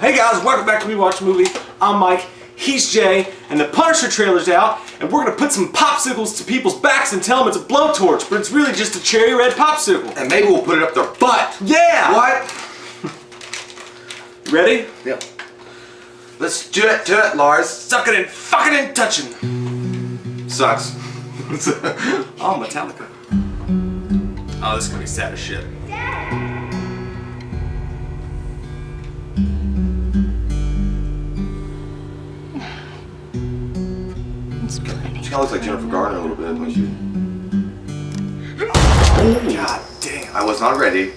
Hey guys, welcome back to We Watch a Movie. I'm Mike, he's Jay, and the Punisher trailer's out, and we're gonna put some popsicles to people's backs and tell them it's a blowtorch, but it's really just a cherry red popsicle. And maybe we'll put it up their butt. Yeah! What? Ready? Yeah. Let's do it, Lars. Suck it and fucking and touching. Sucks. Oh, Metallica. Oh, this is gonna be sad as shit. She kind of looks like Jennifer Garner a little bit when she... Oh, God damn. I was not ready.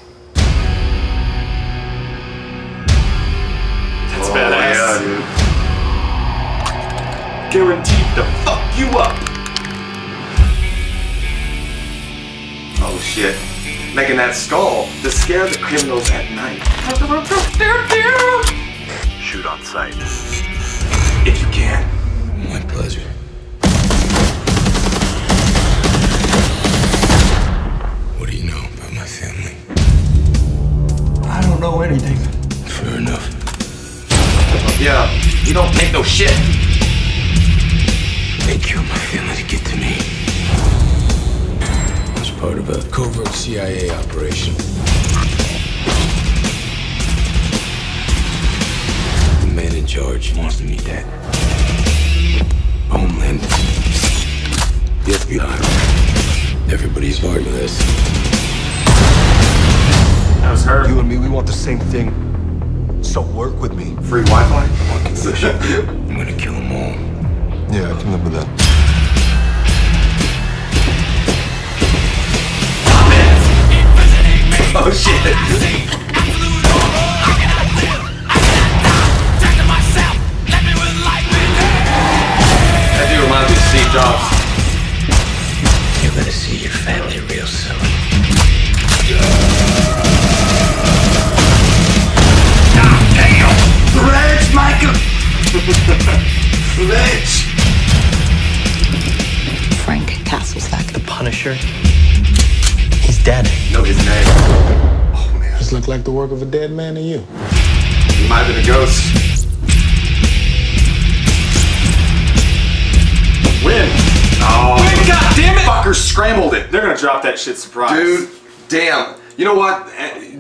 That's badass. Yeah, dude. Guaranteed to fuck you up. Oh, shit. Making that skull to scare the criminals at night. Shoot on sight. If you can. My pleasure. What do you know about my family? I don't know anything. Fair enough. Yeah, you don't take no shit. They killed my family to get to me. I was part of a covert CIA operation. The man in charge wants to meet that. Homeland. The FBI. Everybody's part of this. That was her. You and me, we want the same thing. So work with me. Free Wi-Fi? I'm gonna kill them all. Yeah, I can live with that. Oh, shit. That dude reminds me of Steve Jobs. You're gonna see your family real soon. Reg, Michael! Reg! Frank Castlesack. The Punisher. He's dead. Know his name. Oh, man. Just look like the work of a dead man to you. He might have been a ghost. Win. Oh. Win, God damn it! Fuckers scrambled it. They're gonna drop that shit surprise. Dude, damn. You know what?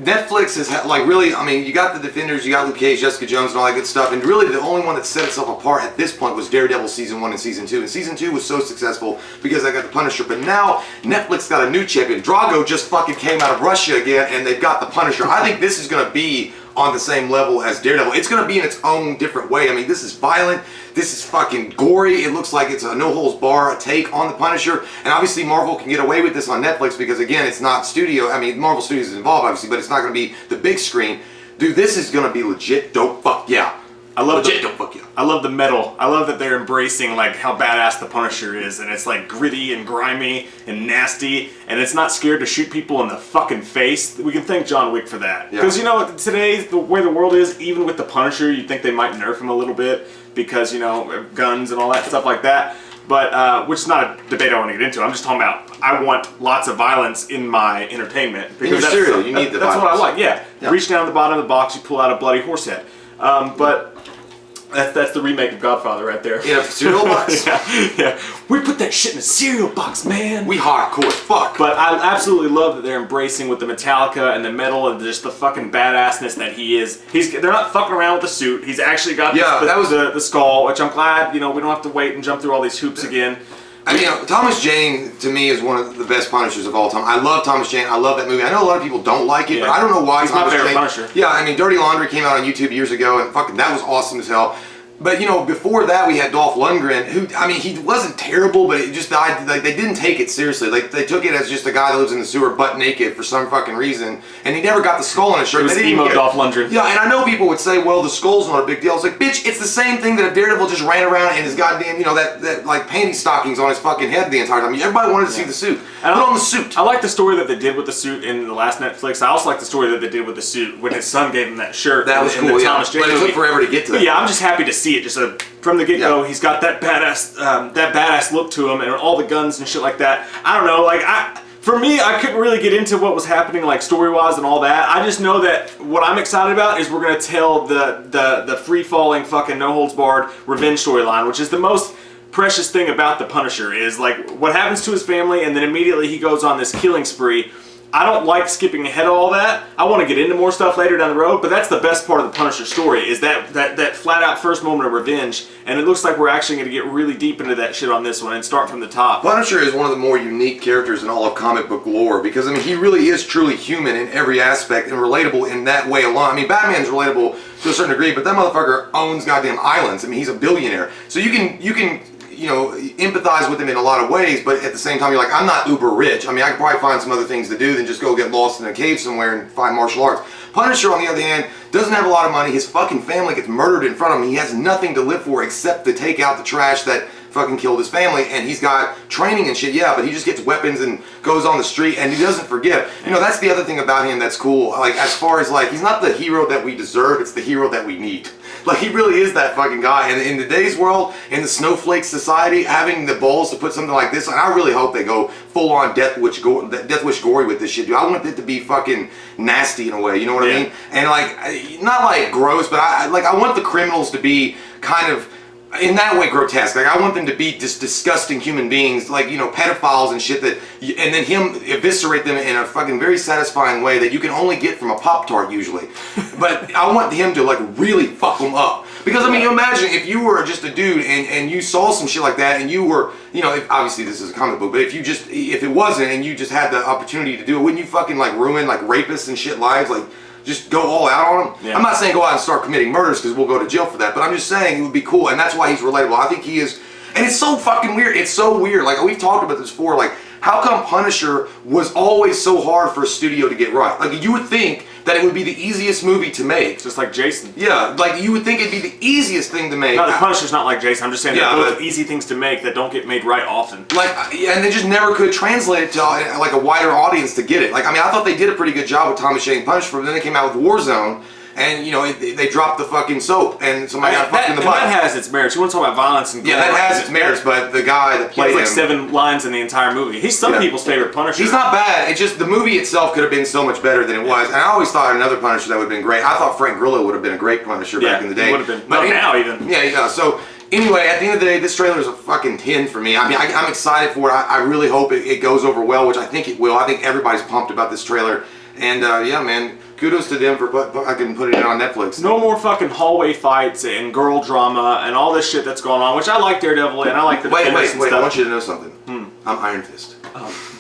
Netflix is like really, I mean, you got the Defenders, you got Luke Cage, Jessica Jones, and all that good stuff, and really the only one that set itself apart at this point was Daredevil Season 1 and Season 2. And Season 2 was so successful because I got the Punisher, but now Netflix got a new champion. Drago just fucking came out of Russia again, and they've got the Punisher. I think this is going to be on the same level as Daredevil. It's going to be in its own different way. I mean, this is violent. This is fucking gory. It looks like it's a no-holds-bar take on the Punisher. And obviously Marvel can get away with this on Netflix because, again, it's not studio. I mean, Marvel Studios is involved, obviously, but it's not going to be the big screen. Dude, this is going to be legit dope fuck yeah. I love legit dope fuck yeah. I love the metal. I love that they're embracing like how badass the Punisher is, and it's like gritty and grimy and nasty, and it's not scared to shoot people in the fucking face. We can thank John Wick for that. Because you know today, the way the world is, even with the Punisher, you'd think they might nerf him a little bit because you know guns and all that stuff like that. But which is not a debate I want to get into. I'm just talking about I want lots of violence in my entertainment because your cereal, you need the that's violence. what I like. Yeah. Reach down the bottom of the box, you pull out a bloody horse head. But that's the remake of Godfather right there. In a cereal box? yeah. We put that shit in a cereal box, man. We hardcore as fuck. But I absolutely love that they're embracing with the Metallica and the metal and just the fucking badassness that he is. They're not fucking around with the suit. He's actually got the skull, which I'm glad, you know, we don't have to wait and jump through all these hoops again. I mean, Thomas Jane, to me, is one of the best Punishers of all time. I love Thomas Jane. I love that movie. I know a lot of people don't like it, but I don't know why. He's my favorite Punisher. Yeah, I mean, Dirty Laundry came out on YouTube years ago, and fucking that was awesome as hell. But, you know, before that, we had Dolph Lundgren, who, I mean, he wasn't terrible, but it just died. Like, they didn't take it seriously. Like, they took it as just a guy that lives in the sewer butt naked for some fucking reason, and he never got the skull on his shirt. It was emo Dolph Lundgren. Yeah, and I know people would say, well, the skull's not a big deal. It's like, bitch, it's the same thing that if Daredevil just ran around in his goddamn, you know, that like, panty stockings on his fucking head the entire time. Everybody wanted to see the suit. Put on the suit. I like the story that they did with the suit in the last Netflix. I also like the story that they did with the suit when his son gave him that shirt. That was cool, yeah. But it took forever to get to that. But yeah, I'm just happy to see it. Just from the get-go, he's got that badass look to him, and all the guns and shit like that. I don't know, like For me, I couldn't really get into what was happening, like story-wise and all that. I just know that what I'm excited about is we're gonna tell the free-falling fucking no-holds-barred revenge storyline, which is the most precious thing about the Punisher, is like what happens to his family, and then immediately he goes on this killing spree. I don't like skipping ahead of all that. I want to get into more stuff later down the road, but that's the best part of the Punisher story, is that flat-out first moment of revenge, and it looks like we're actually going to get really deep into that shit on this one and start from the top. Punisher is one of the more unique characters in all of comic book lore, because, I mean, he really is truly human in every aspect and relatable in that way alone. I mean, Batman's relatable to a certain degree, but that motherfucker owns goddamn islands. I mean, he's a billionaire. So you can empathize with him in a lot of ways, but at the same time, you're like, I'm not uber rich. I mean, I could probably find some other things to do than just go get lost in a cave somewhere and find martial arts. Punisher, on the other hand, doesn't have a lot of money. His fucking family gets murdered in front of him. He has nothing to live for except to take out the trash that fucking killed his family, and he's got training and shit, yeah, but he just gets weapons and goes on the street, and he doesn't forgive. That's the other thing about him that's cool. Like, as far as, like, he's not the hero that we deserve, it's the hero that we need. Like, he really is that fucking guy. And in today's world, in the snowflake society, having the balls to put something like this on, I really hope they go full-on Death Wish gory with this shit, dude. I want it to be fucking nasty in a way, you know what I mean? And, like, not, like, gross, but I want the criminals to be kind of, in that way, grotesque. Like, I want them to be just disgusting human beings, like, pedophiles and shit, and then him eviscerate them in a fucking very satisfying way that you can only get from a Pop-Tart usually. But I want him to, like, really fuck them up. Because, I mean, you imagine if you were just a dude and you saw some shit like that and you were, obviously this is a comic book, but if it wasn't and you just had the opportunity to do it, wouldn't you fucking, like, ruin, like, rapists and shit lives? Like, just go all out on him. Yeah. I'm not saying go out and start committing murders because we'll go to jail for that, but I'm just saying it would be cool, and that's why he's relatable. I think he is, and it's so fucking weird. It's so weird. Like, we've talked about this before. Like, how come Punisher was always so hard for a studio to get right? Like, you would think that it would be the easiest movie to make. Just like Jason. Yeah, like, you would think it'd be the easiest thing to make. No, the Punisher's not like Jason. I'm just saying they're both easy things to make that don't get made right often. Like, and they just never could translate it to, like, a wider audience to get it. Like, I mean, I thought they did a pretty good job with Thomas Jane Punisher, but then they came out with Warzone, and, they dropped the fucking soap, and somebody got fucked in the butt. That has its merits. You want to talk about violence and gore? Yeah, that has its merits, but the guy that played him... He has like 7 lines in the entire movie. He's some people's favorite Punisher. He's not bad. It's just the movie itself could have been so much better than it was. And I always thought another Punisher that would have been great. I thought Frank Grillo would have been a great Punisher back in the day. He would have been. But now even. Yeah, so... Anyway, at the end of the day, this trailer is a fucking 10 for me. I mean, I'm excited for it. I really hope it goes over well, which I think it will. I think everybody's pumped about this trailer. And, yeah, man, kudos to them for fucking putting it on Netflix. No more fucking hallway fights and girl drama and all this shit that's going on, which I like Daredevil and I like the Wait, stuff. I want you to know something. I'm Iron Fist.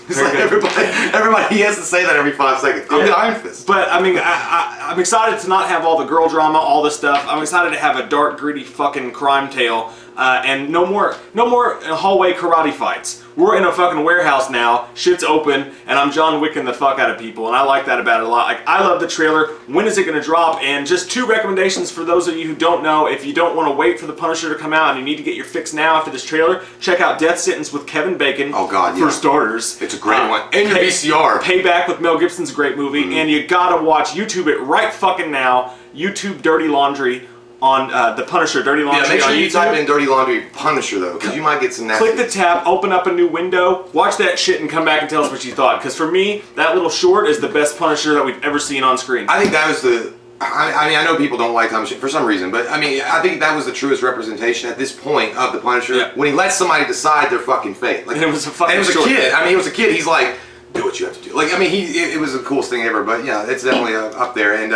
It's like everybody, he has to say that every 5 seconds. I'm the Iron Fist. But, I mean, I'm excited to not have all the girl drama, all this stuff. I'm excited to have a dark, gritty fucking crime tale. And no more hallway karate fights. We're in a fucking warehouse now, shit's open, and I'm John Wicking the fuck out of people, and I like that about it a lot. Like, I love the trailer. When is it going to drop? And just 2 recommendations for those of you who don't know. If you don't want to wait for the Punisher to come out and you need to get your fix now after this trailer, check out Death Sentence with Kevin Bacon. Oh God, for starters. It's a great one. And your VCR. Payback with Mel Gibson's a great movie, and you gotta watch YouTube it right fucking now. YouTube Dirty Laundry on the Punisher Dirty Laundry. Yeah, make sure you YouTube. type in Dirty Laundry Punisher though, because you might get some nasty. Click the tab, open up a new window, watch that shit, and come back and tell us what you thought. Because for me, that little short is the best Punisher that we've ever seen on screen. I think that was the. I mean, I know people don't like Thomas for some reason, but I mean, I think that was the truest representation at this point of the Punisher when he lets somebody decide their fucking fate. Like, and it was a fucking. And it was a kid. I mean, it was a kid. He's like, do what you have to do. Like, I mean, it was the coolest thing ever. But yeah, it's definitely up there. And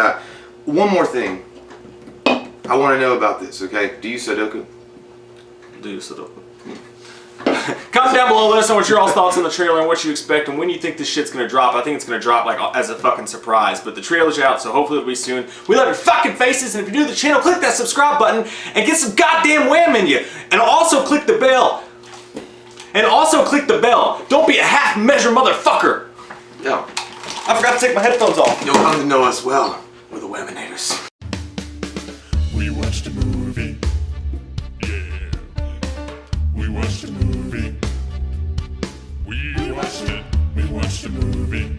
one more thing. I want to know about this, okay? Do you Sudoku? Do you Sudoku? Comment down below, let us know what your all's thoughts on the trailer and what you expect and when you think this shit's gonna drop. I think it's gonna drop like as a fucking surprise, but the trailer's out, so hopefully it'll be soon. We love your fucking faces, and if you're new to the channel, click that subscribe button and get some goddamn wham in you. And also click the bell. Don't be a half-measure motherfucker. Yeah. I forgot to take my headphones off. You'll come to know us well. We're the Whaminators. We watched a movie. Yeah. We watched a movie. We watched a movie.